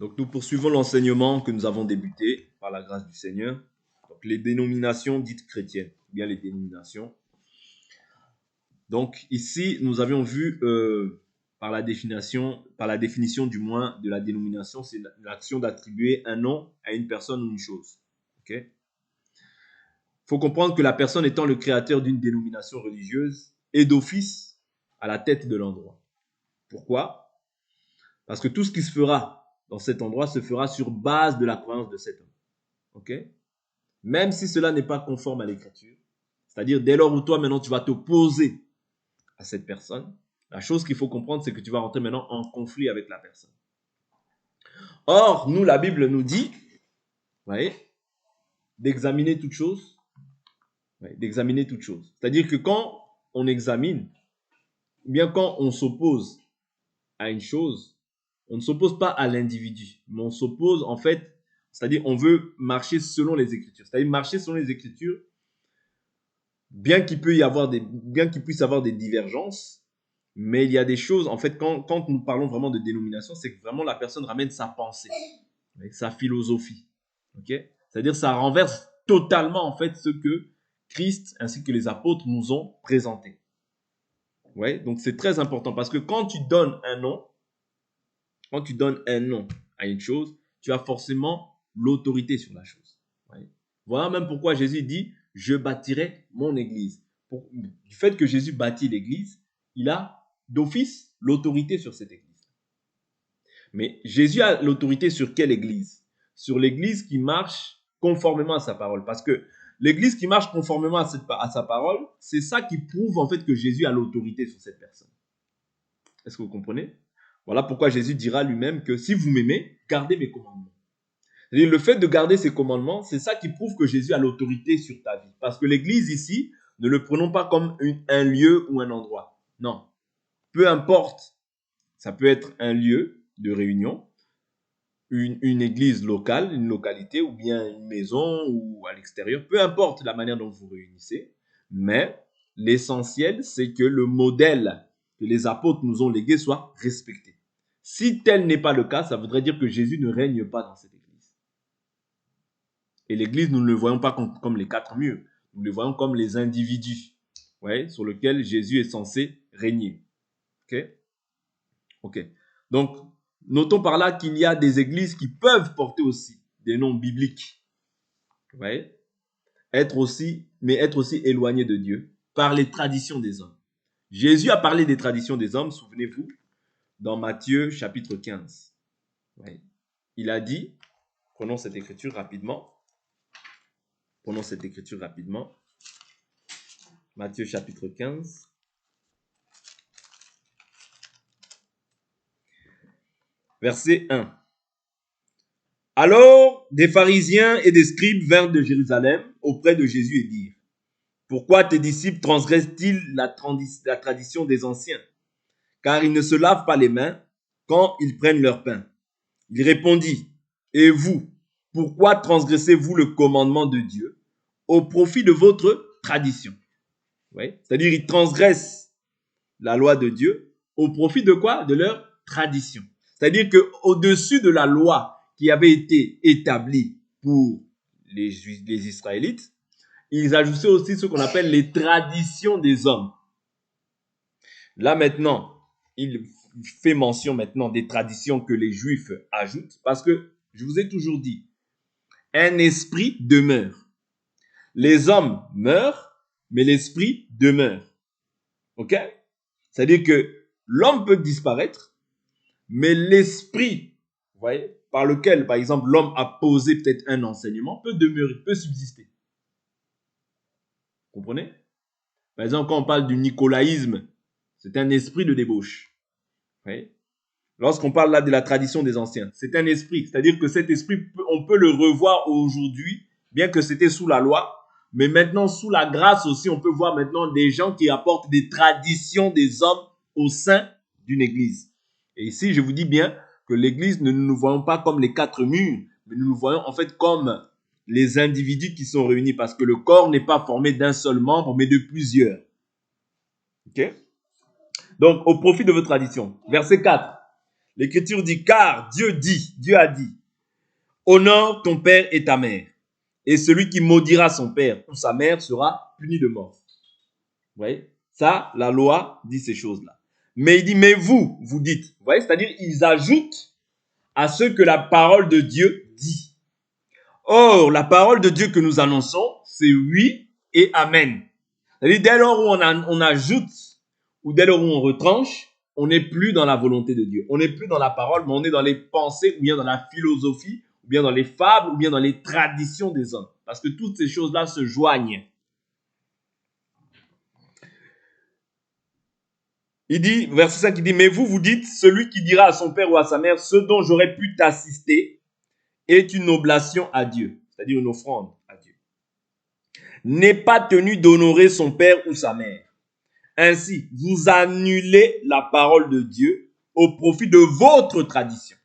Donc, nous poursuivons l'enseignement que nous avons débuté par la grâce du Seigneur. Donc, les dénominations dites chrétiennes, bien les dénominations. Donc, ici, nous avions vu par la définition du moins de la dénomination, c'est l'action d'attribuer un nom à une personne ou une chose. Ok? Faut comprendre que la personne étant le créateur d'une dénomination religieuse est d'office à la tête de l'endroit. Pourquoi? Parce que tout ce qui se fera dans cet endroit se fera sur base de la croyance de cet homme. Ok? Même si cela n'est pas conforme à l'écriture, c'est-à-dire dès lors où toi maintenant tu vas t'opposer à cette personne, la chose qu'il faut comprendre, c'est que tu vas rentrer maintenant en conflit avec la personne. Or, nous, la Bible nous dit, vous voyez, d'examiner toute chose. D'examiner toute chose. C'est-à-dire que quand on examine, ou bien quand on s'oppose à une chose, on ne s'oppose pas à l'individu, mais on s'oppose en fait, c'est-à-dire on veut marcher selon les Écritures. C'est-à-dire marcher selon les Écritures, bien qu'il puisse y avoir des divergences, mais il y a des choses, en fait, quand nous parlons vraiment de dénomination, c'est que vraiment la personne ramène sa pensée, sa philosophie. Okay? C'est-à-dire ça renverse totalement en fait ce que Christ ainsi que les apôtres nous ont présenté. Ouais, donc c'est très important parce que quand tu donnes un nom à une chose, tu as forcément l'autorité sur la chose. Ouais. Voilà même pourquoi Jésus dit « Je bâtirai mon église ». Du fait que Jésus bâtit l'église, il a d'office l'autorité sur cette église. Mais Jésus a l'autorité sur quelle église? Sur l'église qui marche conformément à sa parole. Parce que l'église qui marche conformément à sa parole, c'est ça qui prouve en fait que Jésus a l'autorité sur cette personne. Est-ce que vous comprenez? Voilà pourquoi Jésus dira lui-même que si vous m'aimez, gardez mes commandements. C'est-à-dire, le fait de garder ses commandements, c'est ça qui prouve que Jésus a l'autorité sur ta vie. Parce que l'église ici, ne le prenons pas comme un lieu ou un endroit. Non. Peu importe, ça peut être un lieu de réunion, une église locale, une localité, ou bien une maison, ou à l'extérieur, peu importe la manière dont vous vous réunissez, mais l'essentiel, c'est que le modèle que les apôtres nous ont légué soit respecté. Si tel n'est pas le cas, ça voudrait dire que Jésus ne règne pas dans cette église. Et l'église, nous ne le voyons pas comme les quatre murs, nous le voyons comme les individus, ouais, sur lesquels Jésus est censé régner. Ok. Donc, notons par là qu'il y a des églises qui peuvent porter aussi des noms bibliques. Ouais. Être aussi éloigné de Dieu par les traditions des hommes. Jésus a parlé des traditions des hommes, souvenez-vous, dans Matthieu chapitre 15. Ouais. Il a dit, prenons cette écriture rapidement. Matthieu chapitre 15. Verset 1. Alors, des pharisiens et des scribes vinrent de Jérusalem auprès de Jésus et dirent: Pourquoi tes disciples transgressent-ils la tradition des anciens? Car ils ne se lavent pas les mains quand ils prennent leur pain. Il répondit: Et vous, pourquoi transgressez-vous le commandement de Dieu au profit de votre tradition? Oui, c'est-à-dire ils transgressent la loi de Dieu au profit de quoi? De leur tradition. C'est-à-dire qu'au-dessus de la loi qui avait été établie pour les Israélites, ils ajoutaient aussi ce qu'on appelle les traditions des hommes. Là maintenant, il fait mention maintenant des traditions que les Juifs ajoutent, parce que je vous ai toujours dit, un esprit demeure. Les hommes meurent, mais l'esprit demeure. Ok? C'est-à-dire que l'homme peut disparaître, mais l'esprit, vous voyez, par lequel, par exemple, l'homme a posé peut-être un enseignement, peut demeurer, peut subsister. Vous comprenez? Par exemple, quand on parle du nicolaïsme, c'est un esprit de débauche. Vous voyez? Lorsqu'on parle là de la tradition des anciens, c'est un esprit. C'est-à-dire que cet esprit, on peut le revoir aujourd'hui, bien que c'était sous la loi, mais maintenant, sous la grâce aussi, on peut voir maintenant des gens qui apportent des traditions des hommes au sein d'une église. Et ici, je vous dis bien que l'église, ne nous voyons pas comme les quatre murs, mais nous nous voyons en fait comme les individus qui sont réunis, parce que le corps n'est pas formé d'un seul membre, mais de plusieurs. Ok? Donc, au profit de vos traditions. Verset 4. L'Écriture dit, car Dieu a dit, honore ton père et ta mère, et celui qui maudira son père ou sa mère sera puni de mort. Vous voyez? Ça, la loi dit ces choses-là. Mais il dit, mais vous dites. Vous voyez? C'est-à-dire, ils ajoutent à ce que la parole de Dieu dit. Or, la parole de Dieu que nous annonçons, c'est oui et amen. C'est-à-dire, dès lors où on ajoute, ou dès lors où on retranche, on n'est plus dans la volonté de Dieu. On n'est plus dans la parole, mais on est dans les pensées, ou bien dans la philosophie, ou bien dans les fables, ou bien dans les traditions des hommes. Parce que toutes ces choses-là se joignent. Il dit, verset 5, il dit, mais vous dites, celui qui dira à son père ou à sa mère, ce dont j'aurais pu t'assister est une oblation à Dieu, c'est-à-dire une offrande à Dieu. N'est pas tenu d'honorer son père ou sa mère. Ainsi, vous annulez la parole de Dieu au profit de votre tradition.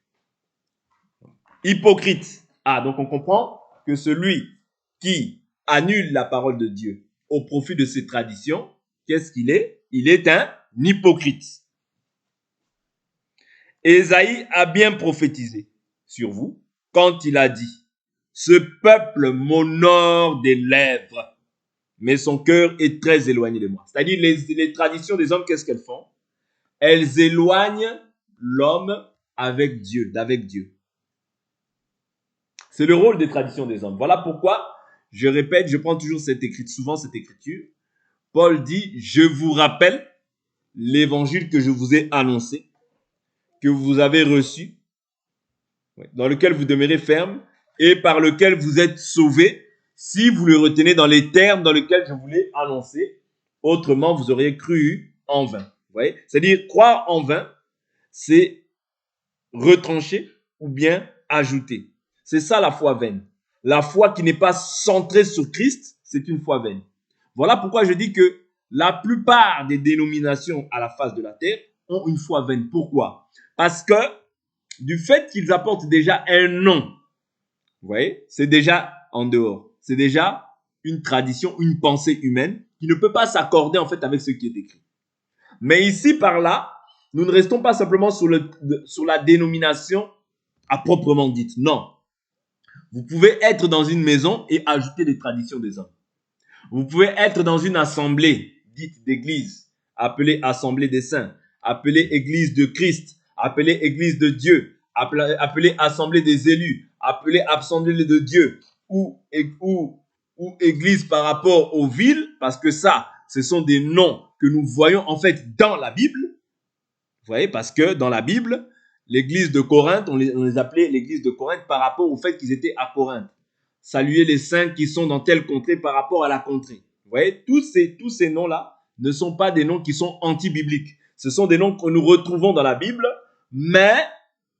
Hypocrite. Ah, donc on comprend que celui qui annule la parole de Dieu au profit de ses traditions, qu'est-ce qu'il est? Il est un hypocrite. Ésaïe a bien prophétisé sur vous quand il a dit, ce peuple m'honore des lèvres, mais son cœur est très éloigné de moi. C'est-à-dire les traditions des hommes, qu'est-ce qu'elles font? Elles éloignent l'homme avec Dieu, d'avec Dieu. C'est le rôle des traditions des hommes. Voilà pourquoi, je répète, je prends toujours souvent cette écriture. Paul dit, je vous rappelle l'évangile que je vous ai annoncé, que vous avez reçu, dans lequel vous demeurez ferme et par lequel vous êtes sauvés, si vous le retenez dans les termes dans lesquels je vous l'ai annoncé. Autrement, vous auriez cru en vain. Vous voyez? C'est-à-dire, croire en vain, c'est retrancher ou bien ajouter. C'est ça la foi vaine. La foi qui n'est pas centrée sur Christ, c'est une foi vaine. Voilà pourquoi je dis que la plupart des dénominations à la face de la terre ont une foi vaine. Pourquoi? Parce que du fait qu'ils apportent déjà un nom, vous voyez, c'est déjà en dehors. C'est déjà une tradition, une pensée humaine qui ne peut pas s'accorder en fait avec ce qui est écrit. Mais ici, par là, nous ne restons pas simplement sur la dénomination à proprement dite. Non. Vous pouvez être dans une maison et ajouter des traditions des hommes. Vous pouvez être dans une assemblée dite d'église, appelée assemblée des saints, appelée église de Christ, appelée église de Dieu, appelée assemblée des élus, appelée assemblée de Dieu, ou église par rapport aux villes, parce que ça, ce sont des noms que nous voyons en fait dans la Bible. Vous voyez, parce que dans la Bible, l'église de Corinthe, on les appelait l'église de Corinthe par rapport au fait qu'ils étaient à Corinthe. Saluer les saints qui sont dans telle contrée par rapport à la contrée. Vous voyez, tous ces noms-là ne sont pas des noms qui sont anti-bibliques. Ce sont des noms que nous retrouvons dans la Bible, mais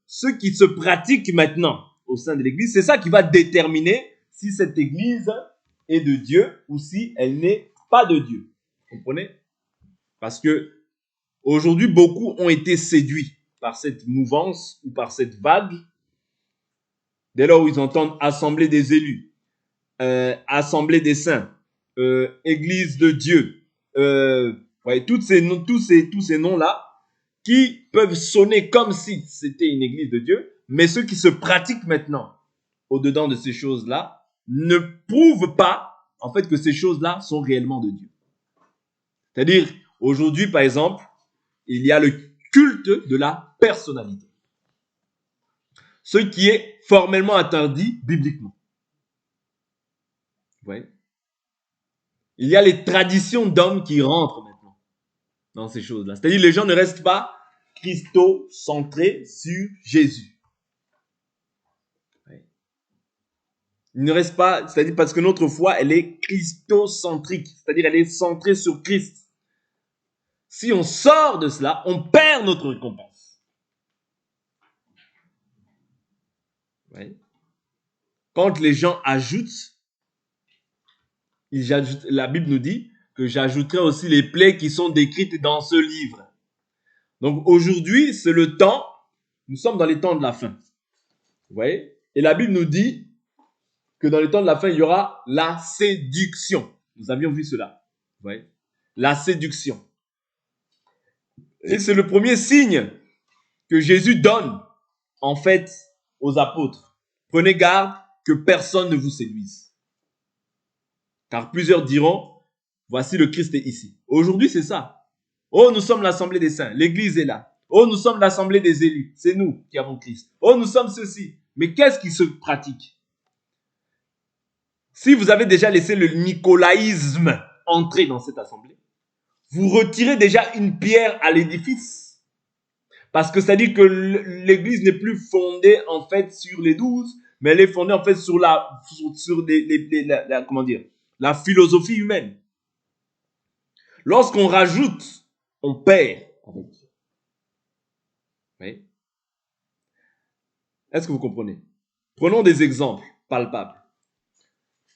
ce qui se pratique maintenant au sein de l'église, c'est ça qui va déterminer si cette église est de Dieu ou si elle n'est pas de Dieu. Vous comprenez? Parce que aujourd'hui, beaucoup ont été séduits par cette mouvance ou par cette vague. Dès lors où ils entendent assemblée des élus, assemblée des saints, église de Dieu, ouais, tous ces noms-là qui peuvent sonner comme si c'était une église de Dieu, mais ceux qui se pratiquent maintenant au-dedans de ces choses-là ne prouvent pas en fait que ces choses-là sont réellement de Dieu. C'est-à-dire, aujourd'hui, par exemple, il y a le culte de la personnalité. Ce qui est formellement interdit bibliquement. Vous voyez? Il y a les traditions d'hommes qui rentrent maintenant dans ces choses-là. C'est-à-dire les gens ne restent pas christocentrés sur Jésus. Ils ne restent pas, c'est-à-dire parce que notre foi, elle est christocentrique, c'est-à-dire elle est centrée sur Christ. Si on sort de cela, on perd notre récompense. Ouais. Quand les gens ajoutent, la Bible nous dit que j'ajouterai aussi les plaies qui sont décrites dans ce livre. Donc aujourd'hui, c'est le temps, nous sommes dans les temps de la fin. Vous voyez? Et la Bible nous dit que dans les temps de la fin, il y aura la séduction. Nous avions vu cela. Vous voyez? La séduction. Et c'est le premier signe que Jésus donne en fait aux apôtres. Prenez garde que personne ne vous séduise. Car plusieurs diront, voici le Christ est ici. Aujourd'hui, c'est ça. Oh, nous sommes l'assemblée des saints. L'église est là. Oh, nous sommes l'assemblée des élus. C'est nous qui avons Christ. Oh, nous sommes ceci. Mais qu'est-ce qui se pratique? Si vous avez déjà laissé le nicolaïsme entrer dans cette assemblée, vous retirez déjà une pierre à l'édifice. Parce que ça dit que l'église n'est plus fondée en fait sur les 12, mais elle est fondée en fait sur comment dire, la philosophie humaine. Lorsqu'on rajoute, on perd. Oui. Est-ce que vous comprenez? Prenons des exemples palpables.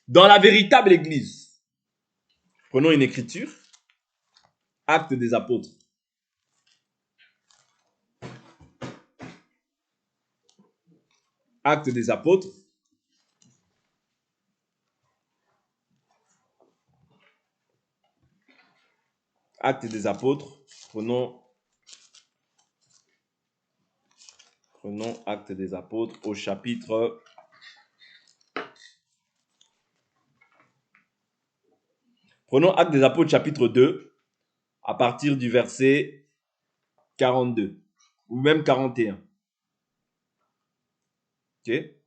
Dans la véritable église, prenons une écriture, Actes des apôtres. Actes des apôtres. Actes des apôtres. Prenons Actes des apôtres au chapitre. Prenons Actes des apôtres chapitre 2 à partir du verset 42 ou même 41. Okay.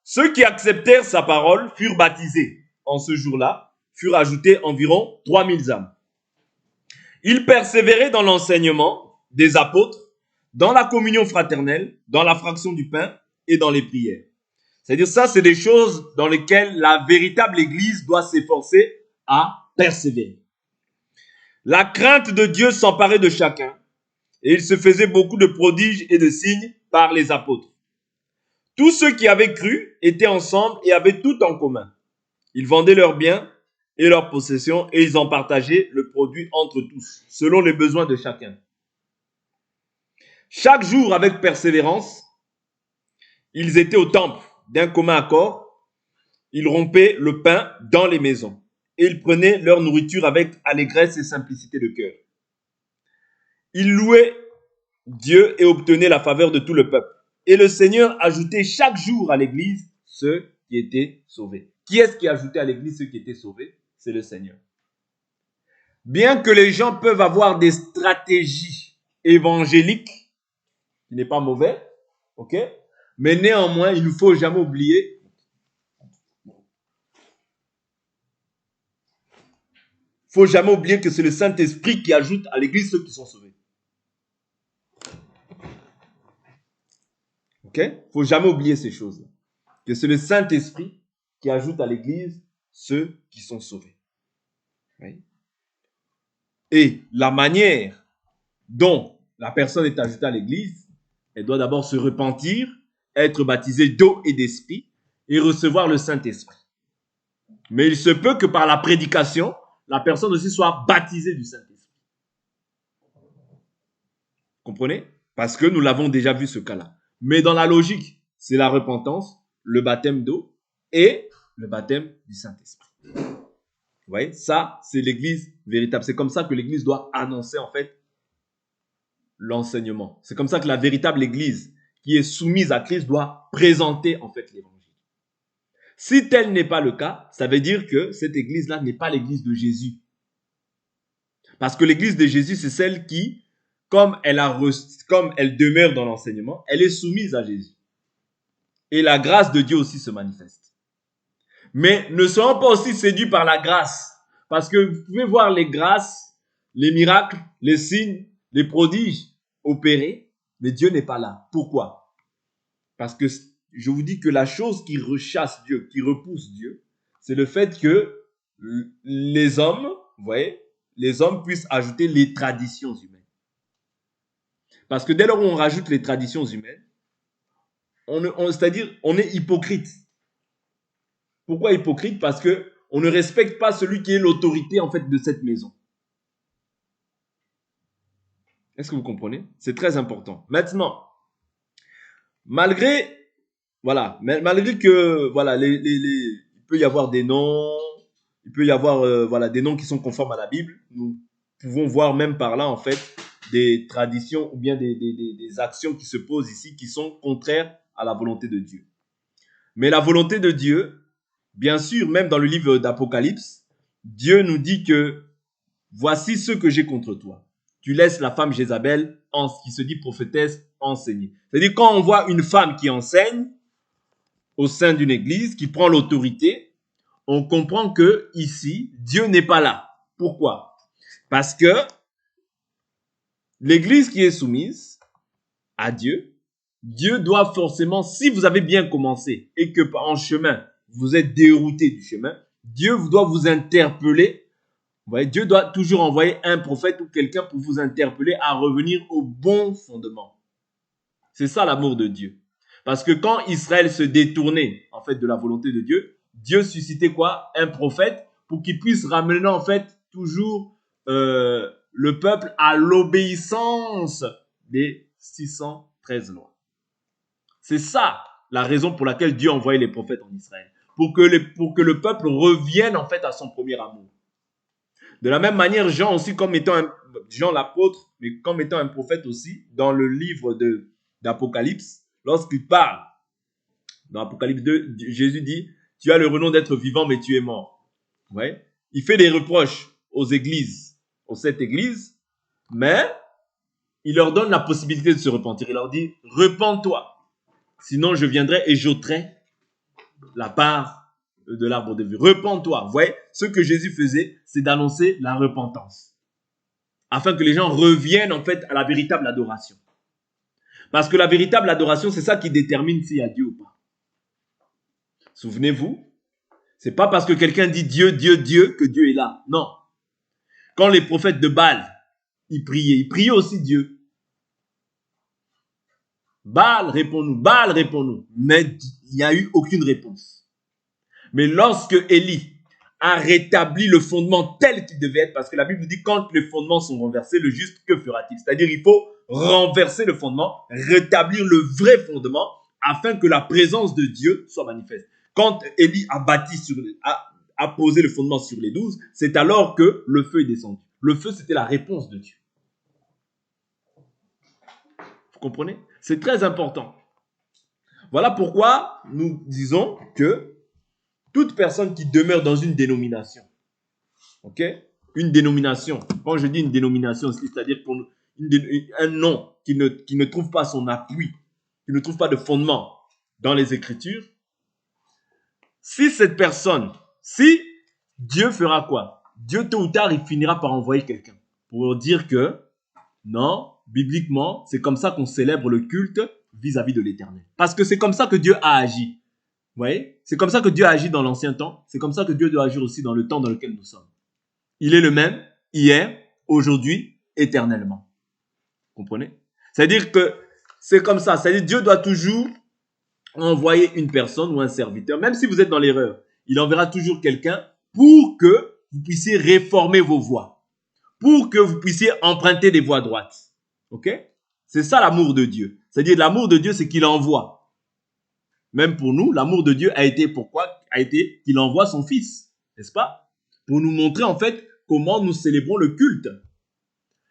Ceux qui acceptèrent sa parole furent baptisés. En ce jour-là, furent ajoutés environ 3000 âmes. Ils persévéraient dans l'enseignement des apôtres, dans la communion fraternelle, dans la fraction du pain et dans les prières. C'est-à-dire ça, c'est des choses dans lesquelles la véritable Église doit s'efforcer à persévérer. La crainte de Dieu s'emparait de chacun et il se faisait beaucoup de prodiges et de signes par les apôtres. Tous ceux qui avaient cru étaient ensemble et avaient tout en commun. Ils vendaient leurs biens et leurs possessions et ils en partageaient le produit entre tous, selon les besoins de chacun. Chaque jour, avec persévérance, ils étaient au temple d'un commun accord. Ils rompaient le pain dans les maisons et ils prenaient leur nourriture avec allégresse et simplicité de cœur. Ils louaient Dieu et obtenaient la faveur de tout le peuple. Et le Seigneur ajoutait chaque jour à l'église ceux qui étaient sauvés. Qui est-ce qui ajoutait à l'église ceux qui étaient sauvés? C'est le Seigneur. Bien que les gens peuvent avoir des stratégies évangéliques, qui n'est pas mauvais, ok? Mais néanmoins, il ne faut jamais oublier que c'est le Saint-Esprit qui ajoute à l'église ceux qui sont sauvés. Ok? Il ne faut jamais oublier ces choses-là. Que c'est le Saint-Esprit qui ajoute à l'église ceux qui sont sauvés. Oui? Et la manière dont la personne est ajoutée à l'église, elle doit d'abord se repentir, être baptisée d'eau et d'esprit et recevoir le Saint-Esprit. Mais il se peut que par la prédication, la personne aussi soit baptisée du Saint-Esprit. Comprenez? Parce que nous l'avons déjà vu ce cas-là. Mais dans la logique, c'est la repentance, le baptême d'eau et le baptême du Saint-Esprit. Vous voyez? Ça, c'est l'église véritable. C'est comme ça que l'église doit annoncer en fait l'enseignement. C'est comme ça que la véritable église qui est soumise à Christ doit présenter en fait l'évangile. Si tel n'est pas le cas, ça veut dire que cette église-là n'est pas l'église de Jésus. Parce que l'église de Jésus, c'est celle qui, comme elle demeure dans l'enseignement, elle est soumise à Jésus. Et la grâce de Dieu aussi se manifeste. Mais ne soyons pas aussi séduits par la grâce. Parce que vous pouvez voir les grâces, les miracles, les signes, les prodiges opérés, mais Dieu n'est pas là. Pourquoi? Parce que je vous dis que la chose qui rechasse Dieu, qui repousse Dieu, c'est le fait que les hommes, vous voyez, les hommes puissent ajouter les traditions humaines. Parce que dès lors où on rajoute les traditions humaines, c'est-à-dire on est hypocrite. Pourquoi hypocrite? Parce que on ne respecte pas celui qui est l'autorité en fait de cette maison. Est-ce que vous comprenez? C'est très important. Maintenant, malgré que voilà, il peut y avoir des noms, il peut y avoir des noms qui sont conformes à la Bible. Nous pouvons voir même par là en fait des traditions ou bien des actions qui se posent ici qui sont contraires à la volonté de Dieu. Mais la volonté de Dieu, bien sûr, même dans le livre d'Apocalypse, Dieu nous dit que voici ce que j'ai contre toi. Tu laisses la femme Jézabel, qui se dit prophétesse, enseigner. C'est-à-dire quand on voit une femme qui enseigne au sein d'une église, qui prend l'autorité, on comprend que ici, Dieu n'est pas là. Pourquoi? Parce que l'église qui est soumise à Dieu, Dieu doit forcément, si vous avez bien commencé et que en chemin, vous êtes dérouté du chemin, Dieu doit vous interpeller. Vous voyez, Dieu doit toujours envoyer un prophète ou quelqu'un pour vous interpeller à revenir au bon fondement. C'est ça l'amour de Dieu. Parce que quand Israël se détournait en fait de la volonté de Dieu, Dieu suscitait quoi? Un prophète pour qu'il puisse ramener en fait toujours le peuple à l'obéissance des 613 lois. C'est ça la raison pour laquelle Dieu a envoyé les prophètes en Israël. Pour que le peuple revienne en fait à son premier amour. De la même manière, Jean aussi, comme étant Jean l'apôtre, mais comme étant un prophète aussi, dans le livre d'Apocalypse, lorsqu'il parle, dans Apocalypse 2, Jésus dit, tu as le renom d'être vivant, mais tu es mort. Ouais. Il fait des reproches aux églises, aux 7 églises, mais il leur donne la possibilité de se repentir. Il leur dit, repens-toi, sinon je viendrai et j'ôterai la part de l'arbre de vie. Repens-toi. Vous voyez, ce que Jésus faisait, c'est d'annoncer la repentance. Afin que les gens reviennent en fait à la véritable adoration. Parce que la véritable adoration, c'est ça qui détermine s'il y a Dieu ou pas. Souvenez-vous, c'est pas parce que quelqu'un dit Dieu, Dieu, Dieu que Dieu est là. Non. Quand les prophètes de Baal, ils priaient aussi Dieu. Baal, réponds-nous, Baal, réponds-nous. Mais il n'y a eu aucune réponse. Mais lorsque Élie a rétabli le fondement tel qu'il devait être, parce que la Bible dit quand les fondements sont renversés, le juste, que fera-t-il? C'est-à-dire il faut renverser le fondement, rétablir le vrai fondement, afin que la présence de Dieu soit manifeste. Quand Élie a posé le fondement sur les 12, c'est alors que le feu est descendu. Le feu, c'était la réponse de Dieu. Vous comprenez? C'est très important. Voilà pourquoi nous disons que toute personne qui demeure dans une dénomination, ok? Une dénomination, quand je dis une dénomination, c'est-à-dire un nom qui ne trouve pas son appui, qui ne trouve pas de fondement dans les Écritures, si cette personne, si Dieu fera quoi? Dieu, tôt ou tard, il finira par envoyer quelqu'un pour dire que non, bibliquement, c'est comme ça qu'on célèbre le culte vis-à-vis de l'Éternel. Parce que c'est comme ça que Dieu a agi. Vous voyez? C'est comme ça que Dieu a agi dans l'ancien temps. C'est comme ça que Dieu doit agir aussi dans le temps dans lequel nous sommes. Il est le même hier, aujourd'hui, éternellement. Vous comprenez? C'est-à-dire que c'est comme ça. C'est-à-dire que Dieu doit toujours envoyer une personne ou un serviteur, même si vous êtes dans l'erreur. Il enverra toujours quelqu'un pour que vous puissiez réformer vos voies. Pour que vous puissiez emprunter des voies droites. Ok? C'est ça l'amour de Dieu. C'est-à-dire l'amour de Dieu, c'est qu'il envoie. Même pour nous, l'amour de Dieu a été pourquoi? A été qu'il envoie son Fils, n'est-ce pas? Pour nous montrer en fait comment nous célébrons le culte.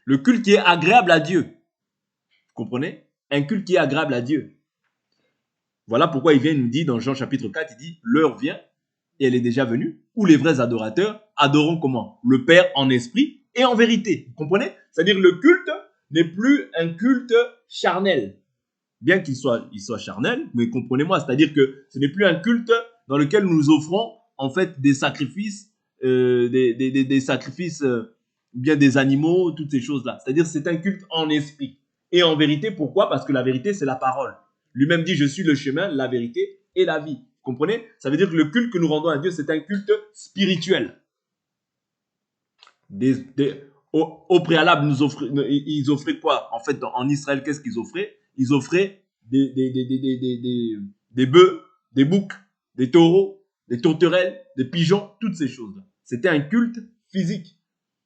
Le culte qui est agréable à Dieu. Vous comprenez? Un culte qui est agréable à Dieu. Voilà pourquoi il vient nous dire dans Jean chapitre 4, il dit, l'heure vient, et elle est déjà venue, où les vrais adorateurs adoreront comment? Le Père en esprit et en vérité. Vous comprenez? C'est-à-dire le culte n'est plus un culte charnel. Bien qu'il soit charnel, mais comprenez-moi, c'est-à-dire que ce n'est plus un culte dans lequel nous offrons en fait des sacrifices, des sacrifices, bien des animaux, toutes ces choses-là. C'est-à-dire c'est un culte en esprit et en vérité. Pourquoi? Parce que la vérité, c'est la parole. Lui-même dit, je suis le chemin, la vérité et la vie. Vous comprenez? Ça veut dire que le culte que nous rendons à Dieu, c'est un culte spirituel. Au préalable, ils offraient quoi? En fait, en Israël, qu'est-ce qu'ils offraient? Ils offraient des bœufs, des boucs, des taureaux, des tourterelles, des pigeons, toutes ces choses-là. C'était un culte physique.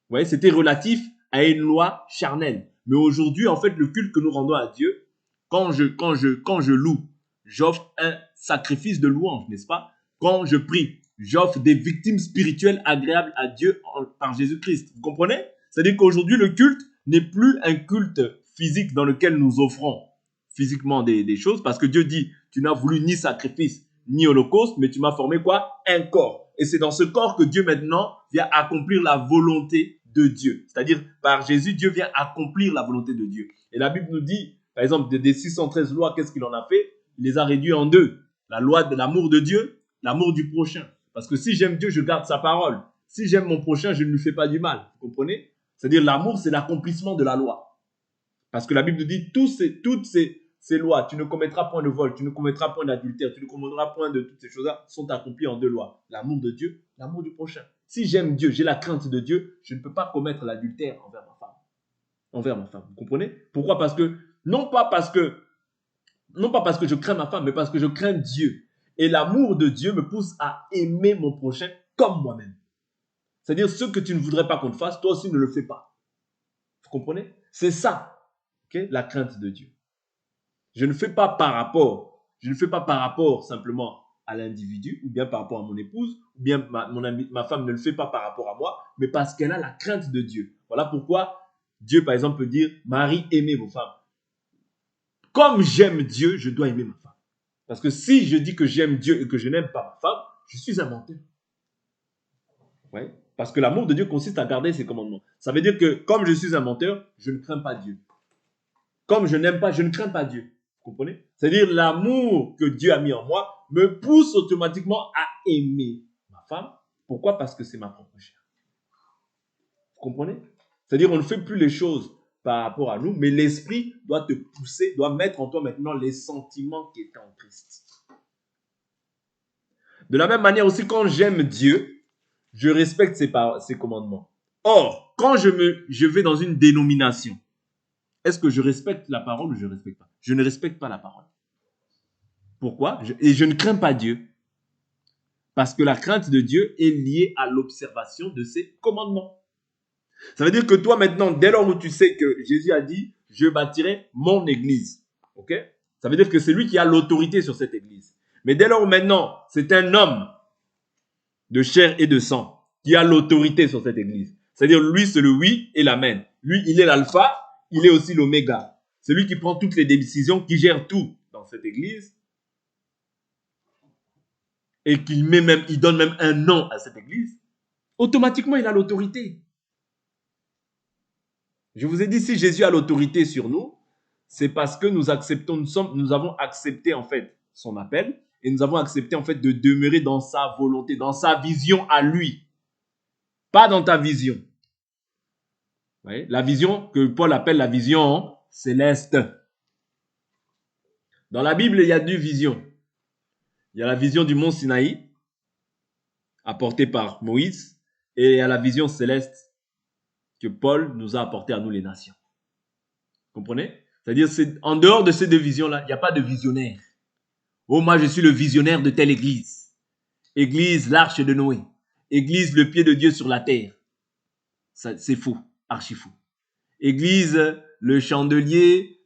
Vous voyez, c'était relatif à une loi charnelle. Mais aujourd'hui, en fait, le culte que nous rendons à Dieu, quand je loue, j'offre un sacrifice de louange, n'est-ce pas? Quand je prie, j'offre des victimes spirituelles agréables à Dieu par Jésus-Christ. Vous comprenez? C'est-à-dire qu'aujourd'hui, le culte n'est plus un culte physique dans lequel nous offrons physiquement des choses, parce que Dieu dit, tu n'as voulu ni sacrifice, ni holocauste, mais tu m'as formé quoi? Un corps. Et c'est dans ce corps que Dieu maintenant vient accomplir la volonté de Dieu. C'est-à-dire, par Jésus, Dieu vient accomplir la volonté de Dieu. Et la Bible nous dit, par exemple, des 613 lois, qu'est-ce qu'il en a fait? Il les a réduits en deux. La loi de l'amour de Dieu, l'amour du prochain. Parce que si j'aime Dieu, je garde sa parole. Si j'aime mon prochain, je ne lui fais pas du mal. Vous comprenez? C'est-à-dire, l'amour, c'est l'accomplissement de la loi. Parce que la Bible nous dit, toutes ces lois, tu ne commettras point de vol, tu ne commettras point d'adultère, tu ne commettras point de toutes ces choses-là, sont accomplies en deux lois. L'amour de Dieu, l'amour du prochain. Si j'aime Dieu, j'ai la crainte de Dieu, je ne peux pas commettre l'adultère envers ma femme. Envers ma femme. Vous comprenez? Pourquoi? Parce que, non pas parce que je crains ma femme, mais parce que je crains Dieu. Et l'amour de Dieu me pousse à aimer mon prochain comme moi-même. C'est-à-dire, ce que tu ne voudrais pas qu'on te fasse, toi aussi ne le fais pas. Vous comprenez? C'est ça, okay, la crainte de Dieu. Je ne fais pas par rapport simplement à l'individu, ou bien par rapport à mon épouse, ou bien ma femme ne le fait pas par rapport à moi, mais parce qu'elle a la crainte de Dieu. Voilà pourquoi Dieu, par exemple, peut dire, Marie, aimez vos femmes. Comme j'aime Dieu, je dois aimer ma femme. Parce que si je dis que j'aime Dieu et que je n'aime pas ma femme, je suis un menteur. Ouais. Parce que l'amour de Dieu consiste à garder ses commandements. Ça veut dire que comme je suis un menteur, je ne crains pas Dieu. Comme je n'aime pas, je ne crains pas Dieu. Vous comprenez? C'est-à-dire l'amour que Dieu a mis en moi me pousse automatiquement à aimer ma femme. Pourquoi? Parce que c'est ma propre chair. Vous comprenez? C'est-à-dire on ne fait plus les choses par rapport à nous, mais l'esprit doit te pousser, doit mettre en toi maintenant les sentiments qui étaient en Christ. De la même manière aussi, quand j'aime Dieu, je respecte ses commandements. Or, quand je vais dans une dénomination, est-ce que je respecte la parole ou je ne respecte pas? Je ne respecte pas la parole. Pourquoi? Et je ne crains pas Dieu. Parce que la crainte de Dieu est liée à l'observation de ses commandements. Ça veut dire que toi maintenant, dès lors où tu sais que Jésus a dit, je bâtirai mon église. Ok? Ça veut dire que c'est lui qui a l'autorité sur cette église. Mais dès lors où maintenant, c'est un homme de chair et de sang qui a l'autorité sur cette église. C'est-à-dire, lui, c'est le oui et l'amen. Lui, il est l'alpha, il est aussi l'oméga. C'est lui qui prend toutes les décisions, qui gère tout dans cette église. Et il donne même un nom à cette église. Automatiquement, il a l'autorité. Je vous ai dit, si Jésus a l'autorité sur nous, c'est parce que nous avons accepté en fait son appel et nous avons accepté en fait de demeurer dans sa volonté, dans sa vision à lui. Pas dans ta vision. Vous voyez? La vision que Paul appelle la vision céleste. Dans la Bible, il y a deux visions. Il y a la vision du mont Sinaï, apportée par Moïse, et il y a la vision céleste que Paul nous a apportée à nous les nations. Vous comprenez? C'est-à-dire, en dehors de ces deux visions-là, il n'y a pas de visionnaire. Oh, moi, je suis le visionnaire de telle église. Église, l'arche de Noé. Église, le pied de Dieu sur la terre. C'est faux, archi faux. Église, le chandelier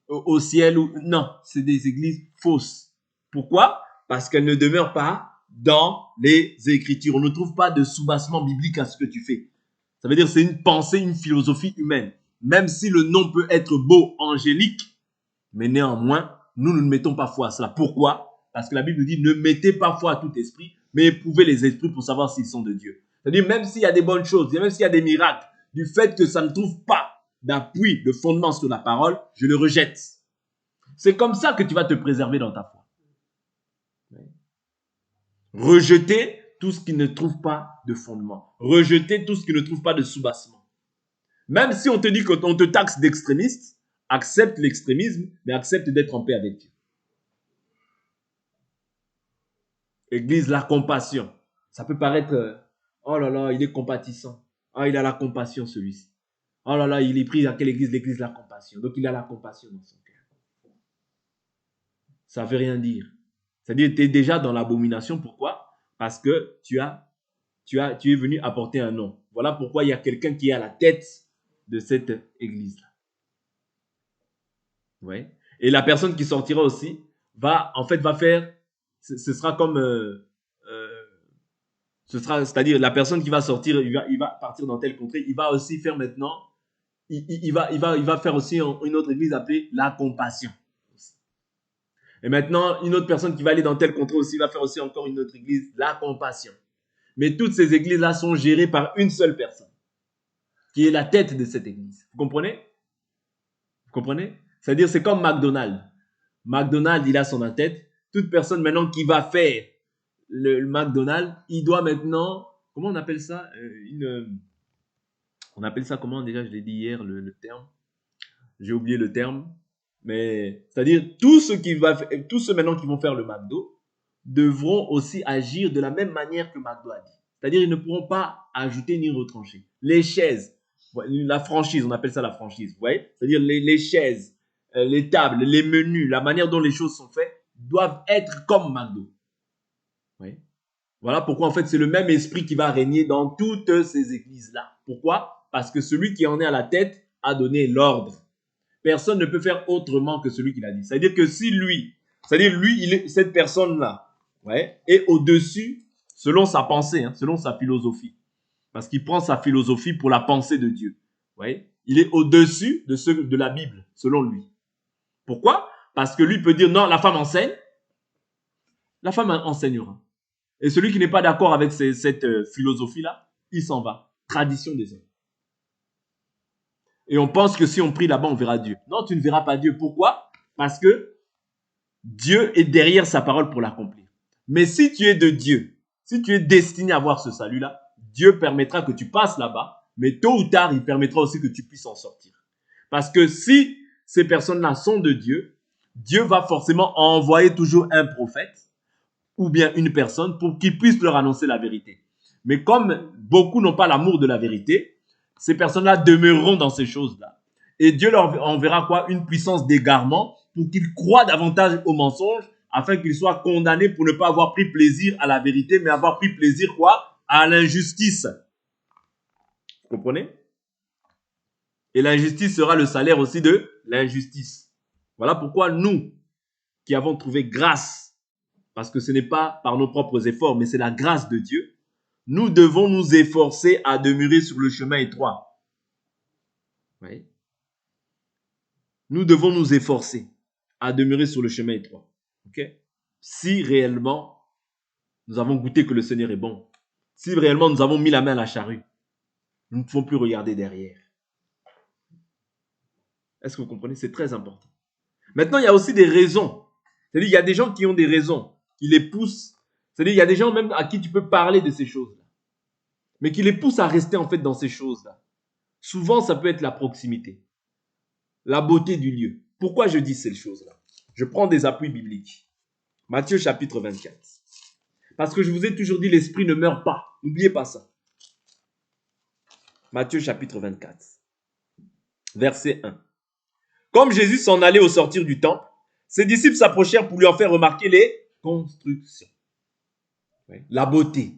au ciel. Non, c'est des églises fausses. Pourquoi? Parce qu'elles ne demeurent pas dans les Écritures. On ne trouve pas de soubassement biblique à ce que tu fais. Ça veut dire que c'est une pensée, une philosophie humaine. Même si le nom peut être beau, angélique, mais néanmoins, nous ne mettons pas foi à cela. Pourquoi? Parce que la Bible dit, ne mettez pas foi à tout esprit, mais éprouvez les esprits pour savoir s'ils sont de Dieu. C'est-à-dire, même s'il y a des bonnes choses, même s'il y a des miracles, du fait que ça ne trouve pas d'appui, de fondement sur la parole, je le rejette. C'est comme ça que tu vas te préserver dans ta foi. Rejeter tout ce qui ne trouve pas de fondement. Rejeter tout ce qui ne trouve pas de soubassement. Même si on te dit qu'on te taxe d'extrémiste, accepte l'extrémisme, mais accepte d'être en paix avec Dieu. Église, la compassion. Ça peut paraître, oh là là, il est compatissant. Ah, il a la compassion, celui-ci. Oh là là, il est pris à quelle église? L'église de la compassion. Donc, il a la compassion dans son cœur. Ça ne veut rien dire. C'est-à-dire, tu es déjà dans l'abomination. Pourquoi? Parce que tu es venu apporter un nom. Voilà pourquoi il y a quelqu'un qui est à la tête de cette église-là. Ouais. Et la personne qui sortira aussi va faire, ce sera comme, c'est-à-dire la personne qui va sortir, il va partir dans telle contrée, il va aussi faire maintenant il va faire aussi une autre église appelée la compassion. Et maintenant, une autre personne qui va aller dans tel contrée aussi va faire aussi encore une autre église, la compassion. Mais toutes ces églises-là sont gérées par une seule personne, qui est la tête de cette église. Vous comprenez? Vous comprenez? C'est-à-dire, c'est comme McDonald's. McDonald's, il a son tête. Toute personne maintenant qui va faire le McDonald's, il doit maintenant, comment on appelle ça? On appelle ça comment déjà? Je l'ai dit hier, le terme. J'ai oublié le terme. Mais c'est-à-dire, tous ceux maintenant qui vont faire le McDo devront aussi agir de la même manière que McDo a dit. C'est-à-dire, ils ne pourront pas ajouter ni retrancher. Les chaises, la franchise, on appelle ça la franchise, vous voyez? C'est-à-dire les chaises, les tables, les menus, la manière dont les choses sont faites doivent être comme McDo. Vous voyez? Voilà pourquoi en fait c'est le même esprit qui va régner dans toutes ces églises-là. Pourquoi? Parce que celui qui en est à la tête a donné l'ordre. Personne ne peut faire autrement que celui qui l'a dit. C'est-à-dire que si cette personne-là, ouais, est au-dessus, selon sa pensée, hein, selon sa philosophie. Parce qu'il prend sa philosophie pour la pensée de Dieu. Ouais, il est au-dessus de la Bible, selon lui. Pourquoi? Parce que lui peut dire, non, la femme enseigne. La femme enseignera. Et celui qui n'est pas d'accord avec cette philosophie-là, il s'en va. Tradition des hommes. Et on pense que si on prie là-bas, on verra Dieu. Non, tu ne verras pas Dieu. Pourquoi? Parce que Dieu est derrière sa parole pour l'accomplir. Mais si tu es de Dieu, si tu es destiné à voir ce salut-là, Dieu permettra que tu passes là-bas, mais tôt ou tard, il permettra aussi que tu puisses en sortir. Parce que si ces personnes-là sont de Dieu, Dieu va forcément envoyer toujours un prophète ou bien une personne pour qu'il puisse leur annoncer la vérité. Mais comme beaucoup n'ont pas l'amour de la vérité, ces personnes-là demeureront dans ces choses-là. Et Dieu leur enverra quoi? Une puissance d'égarement pour qu'ils croient davantage au mensonge afin qu'ils soient condamnés pour ne pas avoir pris plaisir à la vérité, mais avoir pris plaisir quoi? À l'injustice. Vous comprenez? Et l'injustice sera le salaire aussi de l'injustice. Voilà pourquoi nous, qui avons trouvé grâce, parce que ce n'est pas par nos propres efforts, mais c'est la grâce de Dieu, nous devons nous efforcer à demeurer sur le chemin étroit. Oui. Nous devons nous efforcer à demeurer sur le chemin étroit. Okay? Si réellement nous avons goûté que le Seigneur est bon, si réellement nous avons mis la main à la charrue, nous ne pouvons plus regarder derrière. Est-ce que vous comprenez? C'est très important. Maintenant, il y a aussi des raisons. C'est-à-dire, il y a des gens qui ont des raisons, qui les poussent. C'est-à-dire, il y a des gens même à qui tu peux parler de ces choses-là, mais qui les poussent à rester en fait dans ces choses-là. Souvent, ça peut être la proximité, la beauté du lieu. Pourquoi je dis ces choses-là? Je prends des appuis bibliques. Matthieu chapitre 24. Parce que je vous ai toujours dit, l'esprit ne meurt pas. N'oubliez pas ça. Matthieu chapitre 24. Verset 1. Comme Jésus s'en allait au sortir du temple, ses disciples s'approchèrent pour lui en faire remarquer les constructions. La beauté,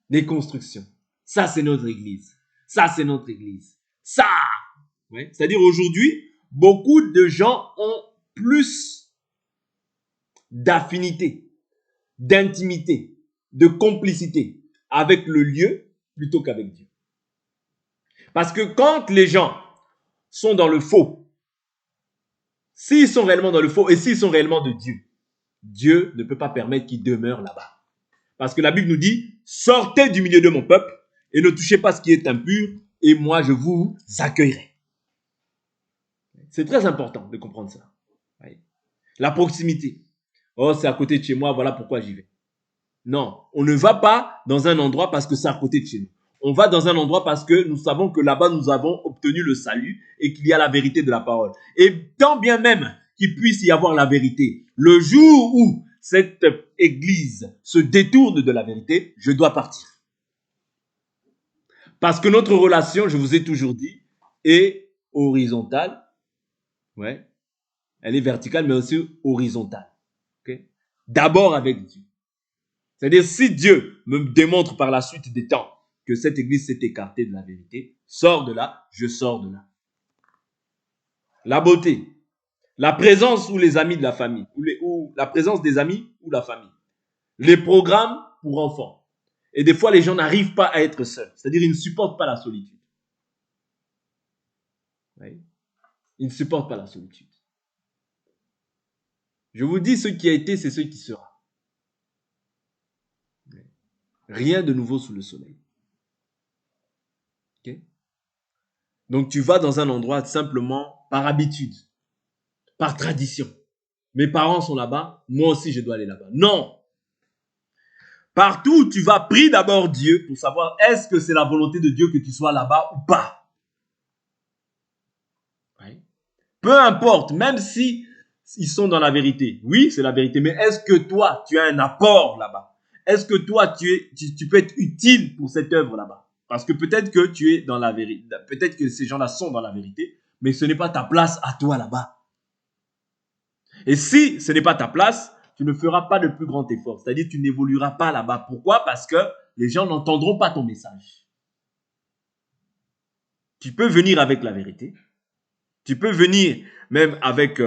les constructions. Ça, c'est notre église. Ça, c'est notre église. Ça! Ouais. C'est-à-dire aujourd'hui, beaucoup de gens ont plus d'affinité, d'intimité, de complicité avec le lieu plutôt qu'avec Dieu. Parce que quand les gens sont dans le faux, s'ils sont réellement dans le faux et s'ils sont réellement de Dieu, Dieu ne peut pas permettre qu'ils demeurent là-bas. Parce que la Bible nous dit, sortez du milieu de mon peuple et ne touchez pas ce qui est impur et moi je vous accueillerai. C'est très important de comprendre ça. La proximité. Oh, c'est à côté de chez moi, voilà pourquoi j'y vais. Non, on ne va pas dans un endroit parce que c'est à côté de chez nous. On va dans un endroit parce que nous savons que là-bas, nous avons obtenu le salut et qu'il y a la vérité de la parole. Et tant bien même qu'il puisse y avoir la vérité, le jour où cette église se détourne de la vérité, je dois partir. Parce que notre relation, je vous ai toujours dit, est horizontale. Ouais. Elle est verticale, mais aussi horizontale. Okay? D'abord avec Dieu. C'est-à-dire, si Dieu me démontre par la suite des temps que cette église s'est écartée de la vérité, sors de là, je sors de là. La beauté, la présence ou les amis de la famille, ou la présence des amis ou la famille. Les programmes pour enfants. Et des fois, les gens n'arrivent pas à être seuls. C'est-à-dire, ils ne supportent pas la solitude. Oui. Il ne supporte pas la solitude. Je vous dis, ce qui a été, c'est ce qui sera. Rien de nouveau sous le soleil. Okay? Donc tu vas dans un endroit simplement par habitude, par tradition. Mes parents sont là-bas, moi aussi je dois aller là-bas. Non! Partout où tu vas, prie d'abord Dieu pour savoir est-ce que c'est la volonté de Dieu que tu sois là-bas ou pas. Oui. Peu importe, même si ils sont dans la vérité. Oui, c'est la vérité, mais est-ce que toi, tu as un apport là-bas? Est-ce que toi, tu peux être utile pour cette œuvre là-bas? Parce que peut-être que tu es dans la vérité, peut-être que ces gens-là sont dans la vérité, mais ce n'est pas ta place à toi là-bas. Et si ce n'est pas ta place, tu ne feras pas de plus grand effort. C'est-à-dire tu n'évolueras pas là-bas. Pourquoi? Parce que les gens n'entendront pas ton message. Tu peux venir avec la vérité. Tu peux venir même avec,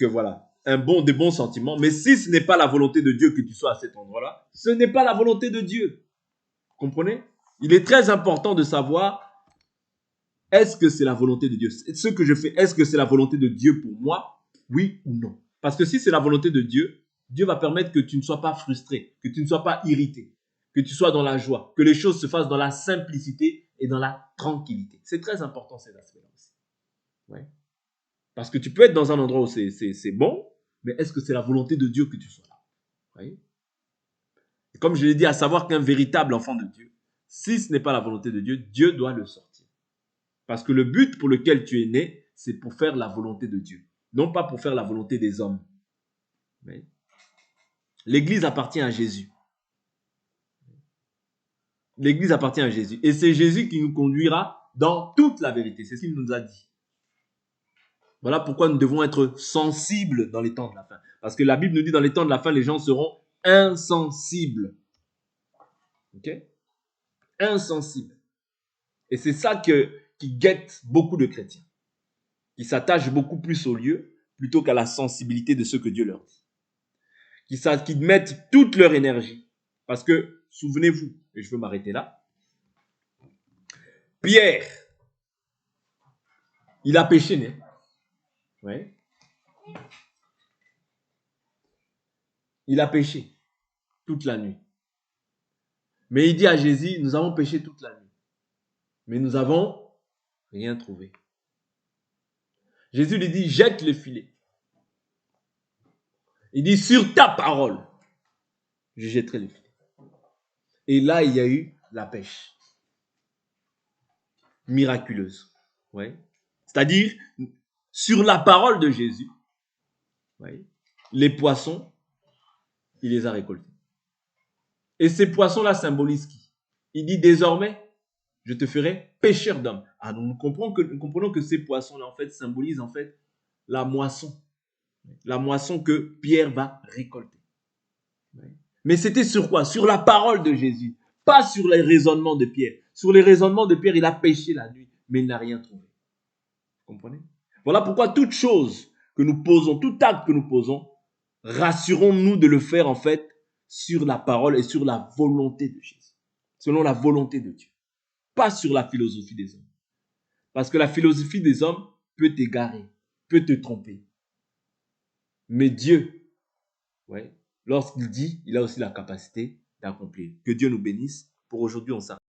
voilà, des bons sentiments. Mais si ce n'est pas la volonté de Dieu que tu sois à cet endroit-là, ce n'est pas la volonté de Dieu. Vous comprenez? Il est très important de savoir est-ce que c'est la volonté de Dieu? Ce que je fais, est-ce que c'est la volonté de Dieu pour moi? Oui ou non? Parce que si c'est la volonté de Dieu, Dieu va permettre que tu ne sois pas frustré, que tu ne sois pas irrité, que tu sois dans la joie, que les choses se fassent dans la simplicité et dans la tranquillité. C'est très important cet aspect-là aussi. Ouais. Parce que tu peux être dans un endroit où c'est bon, mais est-ce que c'est la volonté de Dieu que tu sois là? Ouais. Et comme je l'ai dit, à savoir qu'un véritable enfant de Dieu, si ce n'est pas la volonté de Dieu, Dieu doit le sortir. Parce que le but pour lequel tu es né, c'est pour faire la volonté de Dieu, non pas pour faire la volonté des hommes. Oui. L'Église appartient à Jésus. L'Église appartient à Jésus. Et c'est Jésus qui nous conduira dans toute la vérité. C'est ce qu'il nous a dit. Voilà pourquoi nous devons être sensibles dans les temps de la fin. Parce que la Bible nous dit dans les temps de la fin, les gens seront insensibles. Ok? Insensibles. Et c'est ça qui guette beaucoup de chrétiens. Qui s'attachent beaucoup plus au lieu plutôt qu'à la sensibilité de ce que Dieu leur dit. Qui mettent toute leur énergie. Parce que, souvenez-vous, et je veux m'arrêter là, Pierre, il a péché, né? Ouais. Il a péché toute la nuit. Mais il dit à Jésus, nous avons péché toute la nuit. Mais nous n'avons rien trouvé. Jésus lui dit, jette le filet. Il dit, sur ta parole, je jetterai le filet. Et là, il y a eu la pêche. Miraculeuse. Ouais. C'est-à-dire, sur la parole de Jésus, ouais, les poissons, il les a récoltés. Et ces poissons-là symbolisent qui? Il dit désormais, je te ferai pêcheur d'hommes. Ah, donc nous comprenons que ces poissons-là, en fait, symbolisent en fait la moisson. La moisson que Pierre va récolter. Mais c'était sur quoi? Sur la parole de Jésus. Pas sur les raisonnements de Pierre. Sur les raisonnements de Pierre, il a pêché la nuit, mais il n'a rien trouvé. Vous comprenez? Voilà pourquoi toute chose que nous posons, tout acte que nous posons, rassurons-nous de le faire en fait sur la parole et sur la volonté de Jésus. Selon la volonté de Dieu. Pas sur la philosophie des hommes. Parce que la philosophie des hommes peut t'égarer, peut te tromper. Mais Dieu, ouais, lorsqu'il dit, il a aussi la capacité d'accomplir. Que Dieu nous bénisse. Pour aujourd'hui, on s'arrête.